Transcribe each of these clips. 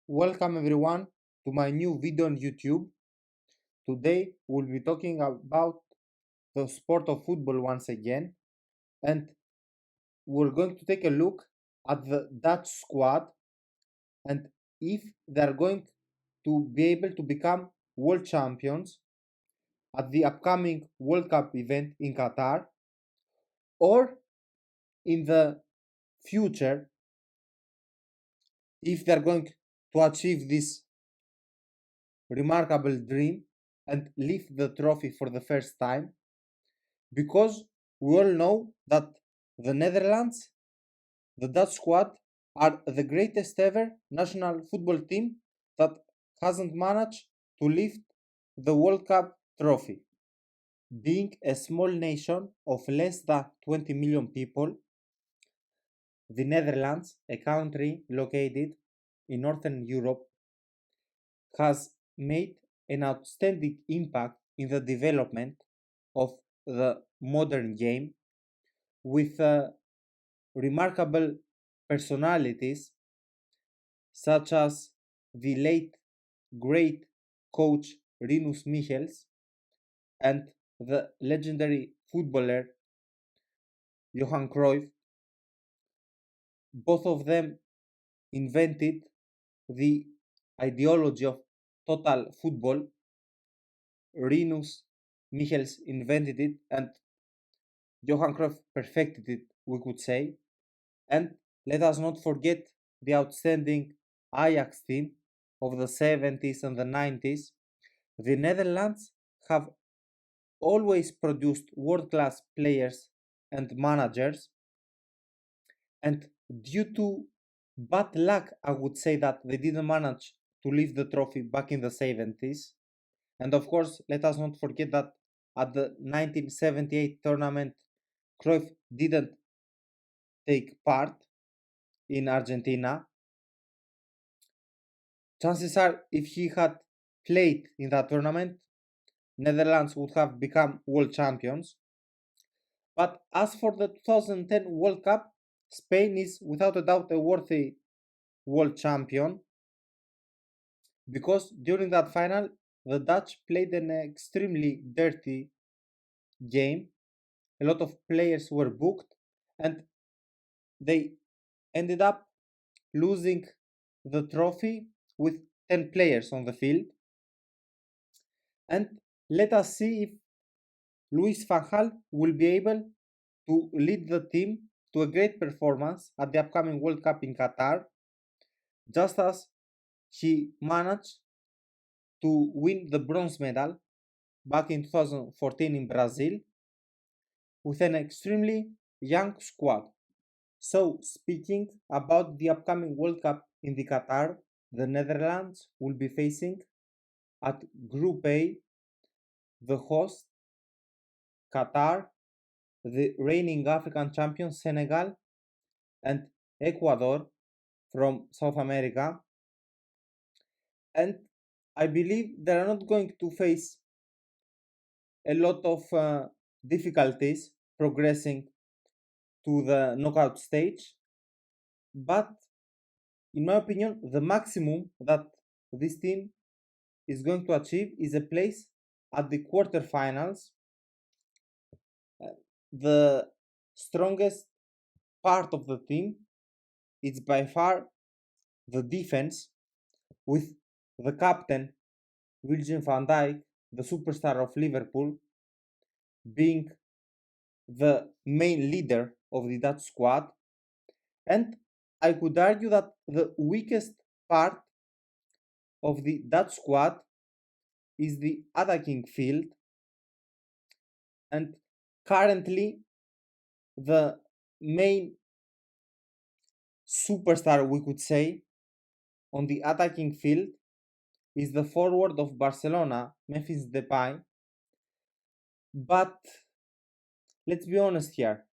Welcome everyone to my new video on YouTube. Today we'll be talking about the sport of football once again, and we're going to take a look at the Dutch squad and if they're going to be able to become world champions at the upcoming World Cup event in Qatar, or in the future if they're going to achieve this remarkable dream and lift the trophy for the first time, because we all know that the Netherlands, the Dutch squad, are the greatest ever national football team that hasn't managed to lift the World Cup trophy. Being a small nation of less than 20 million people, the Netherlands, a country located in Northern Europe, has made an outstanding impact in the development of the modern game with remarkable personalities such as the late great coach Rinus Michels and the legendary footballer Johan Cruyff. Both of them invented the ideology of total football. Rinus Michels invented it and Johan Cruyff perfected it, we could say. And let us not forget the outstanding Ajax team of the 70s and the 90s. The Netherlands have always produced world class players and managers, and due to bad luck, I would say that they didn't manage to lift the trophy back in the 70s. And of course, let us not forget that at the 1978 tournament, Cruyff didn't take part in Argentina. Chances are, if he had played in that tournament, Netherlands would have become world champions. But as for the 2010 World Cup, Spain is without a doubt a worthy world champion, because during that final, the Dutch played an extremely dirty game. A lot of players were booked, and they ended up losing the trophy with 10 players on the field. And let us see if Louis van Gaal will be able to lead the team to a great performance at the upcoming World Cup in Qatar, just as he managed to win the bronze medal back in 2014 in Brazil with an extremely young squad. So, speaking about the upcoming World Cup in the Qatar, the Netherlands will be facing at Group A the host Qatar, the reigning African champion Senegal, and Ecuador from South America. And I believe they are not going to face a lot of difficulties progressing to the knockout stage. But in my opinion, the maximum that this team is going to achieve is a place at the quarterfinals. The strongest part of the team is by far the defense, with the captain Virgil van Dijk, the superstar of Liverpool, being the main leader of the Dutch squad. And I could argue that the weakest part of the Dutch squad is the attacking field, and currently the main superstar, we could say, on the attacking field is the forward of Barcelona, Memphis Depay. But let's be honest here.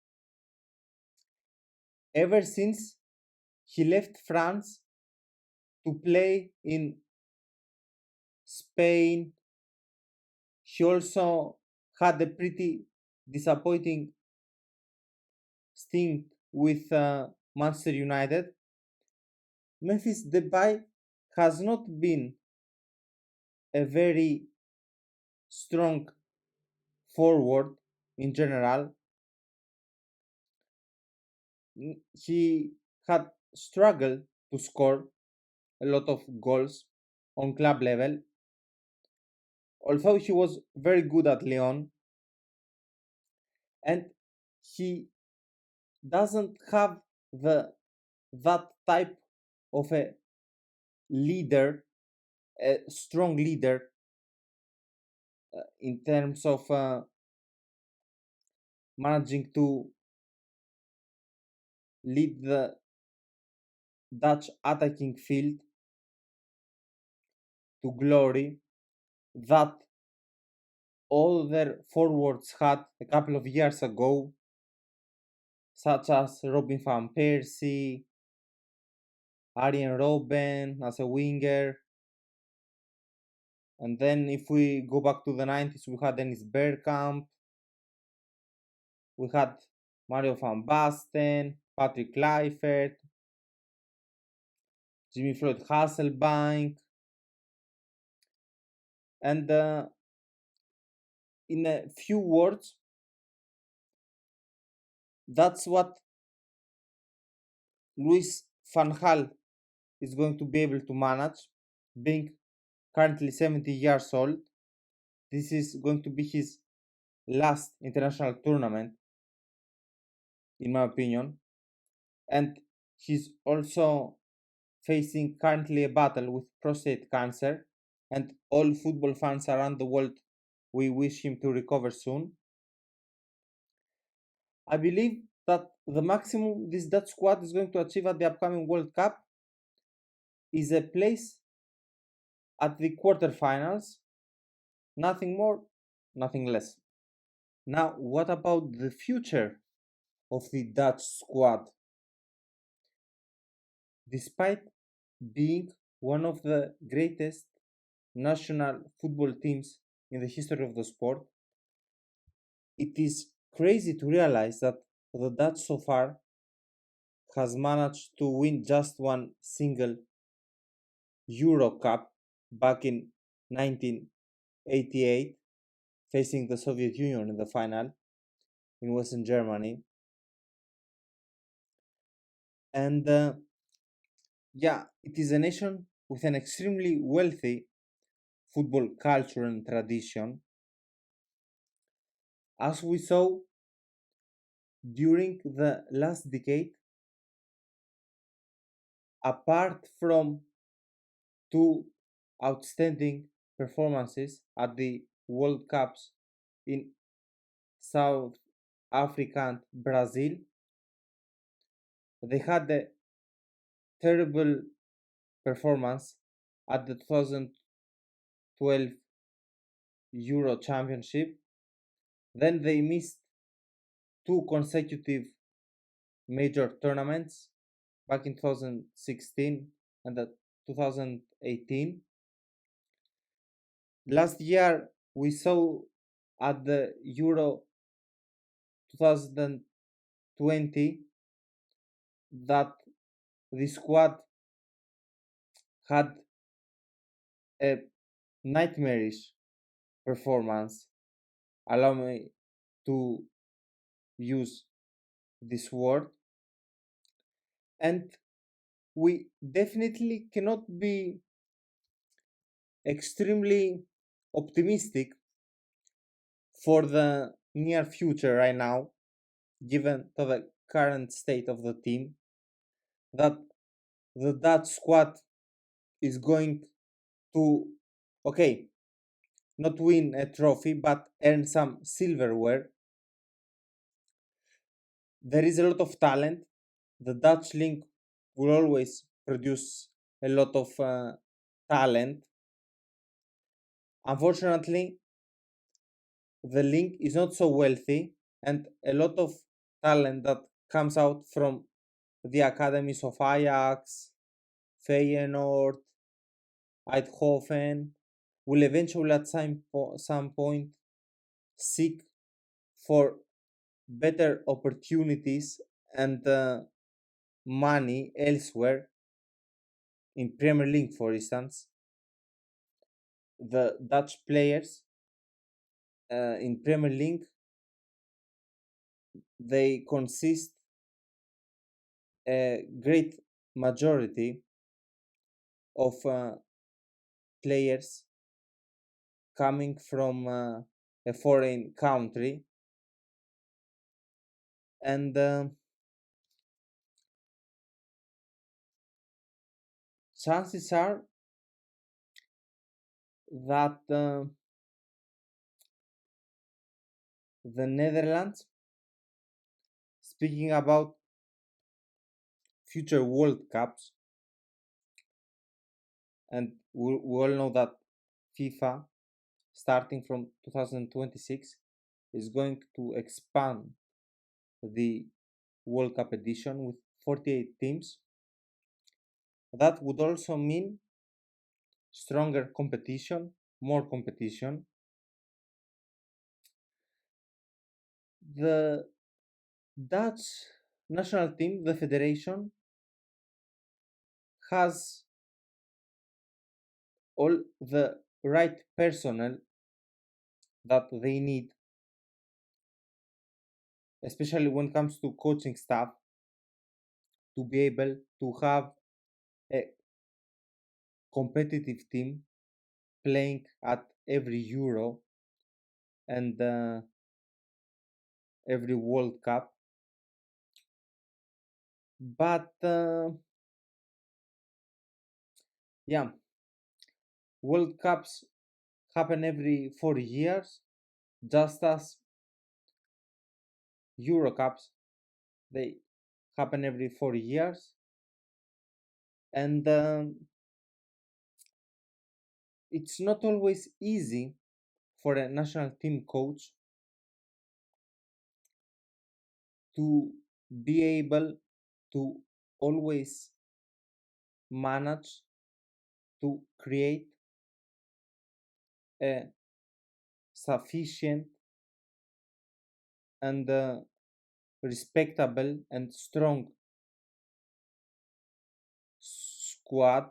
Ever since he left France to play in Spain, he also had a pretty disappointing stint with Manchester United. Memphis Depay has not been a very strong forward in general. He had struggled to score a lot of goals on club level, although he was very good at Lyon, and he doesn't have the that type of a leader, a strong leader in terms of managing to lead the Dutch attacking field to glory that all their forwards had a couple of years ago, such as Robin van Persie, Arjen Robben as a winger. And then if we go back to the 90s, we had Dennis Bergkamp, we had Mario van Basten, Patrick Kluivert, Jimmy Floyd Hasselbank, and in a few words, that's what Louis van Gaal is going to be able to manage, being currently 70 years old. This is going to be his last international tournament, in my opinion, and he's also facing currently a battle with prostate cancer, and all football fans around the world, we wish him to recover soon. I believe that the maximum this Dutch squad is going to achieve at the upcoming World Cup is a place at the quarterfinals, nothing more, nothing less. Now, what about the future of the Dutch squad? Despite being one of the greatest national football teams in the history of the sport, it is crazy to realize that the Dutch so far has managed to win just one single Euro Cup back in 1988, facing the Soviet Union in the final in Western Germany. And yeah, it is a nation with an extremely wealthy football culture and tradition. As we saw during the last decade, apart from two outstanding performances at the World Cups in South Africa and Brazil, they had a terrible performance at the 2012 Euro Championship. Then they missed two consecutive major tournaments back in 2016 and the 2018. Last year, we saw at the Euro 2020 that the squad had a nightmarish performance. Allow me to use this word. And we definitely cannot be extremely optimistic for the near future right now, given to the current state of the team, that the Dutch squad is going to, okay, not win a trophy, but earn some silverware. There is a lot of talent. The Dutch league will always produce a lot of talent. Unfortunately, the league is not so wealthy, and a lot of talent that comes out from the academies of Ajax, Feyenoord, Eindhoven will eventually at some point seek for better opportunities and money elsewhere, in Premier League, for instance, the Dutch players in Premier League, they consist a great majority of players coming from a foreign country, and chances are that the Netherlands, speaking about future World Cups, and we all know that FIFA, starting from 2026, is going to expand the World Cup edition with 48 teams. That would also mean stronger competition, more competition. The Dutch national team, the federation, has all the right personnel that they need, especially when it comes to coaching staff, to be able to have a competitive team playing at every Euro and every World Cup. But yeah, World Cups happen every 4 years, just as Euro Cups, they happen every 4 years, and it's not always easy for a national team coach to be able to always manage to create a sufficient and respectable and strong squad,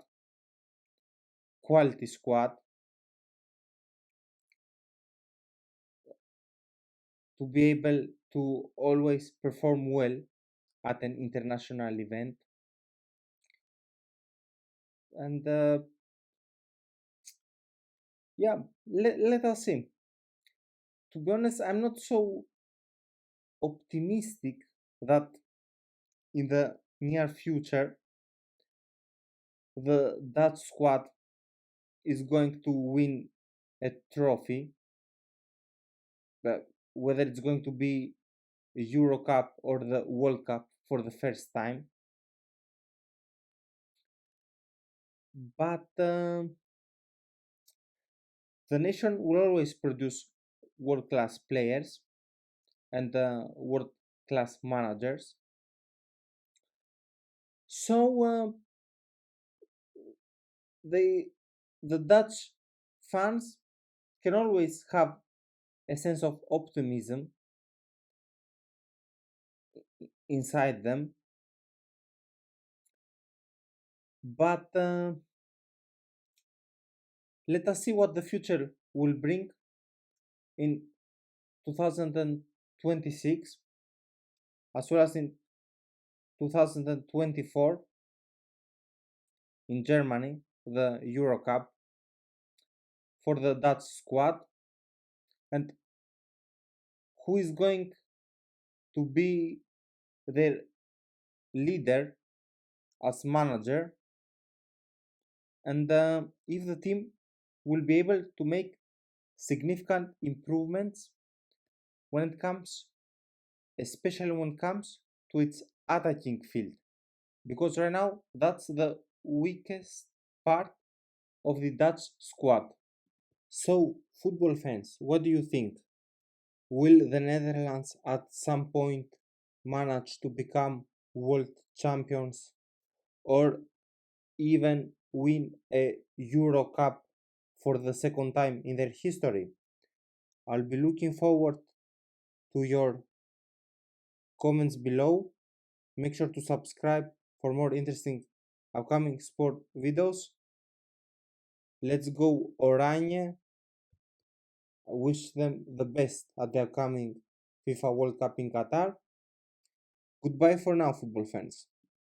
quality squad, to be able to always perform well at an international event. And yeah, let us see. To be honest, I'm not so optimistic that in the near future the Dutch squad is going to win a trophy, but whether it's going to be a Euro Cup or the World Cup for the first time. But the nation will always produce world class players and world class managers. So they, the Dutch fans can always have a sense of optimism inside them, but let us see what the future will bring in 2026 as well as in 2024 in Germany, the Euro Cup for the Dutch squad, and who is going to be their leader as manager, and if the team will be able to make significant improvements when it comes, especially when it comes to its attacking field, because right now that's the weakest part of the Dutch squad. So, football fans, what do you think? Will the Netherlands at some point manage to become world champions or even win a Euro Cup for the second time in their history? I'll be looking forward to your comments below. Make sure to subscribe for more interesting upcoming sport videos. Let's go Oranje. I wish them the best at the upcoming FIFA World Cup in Qatar. Goodbye for now, football fans.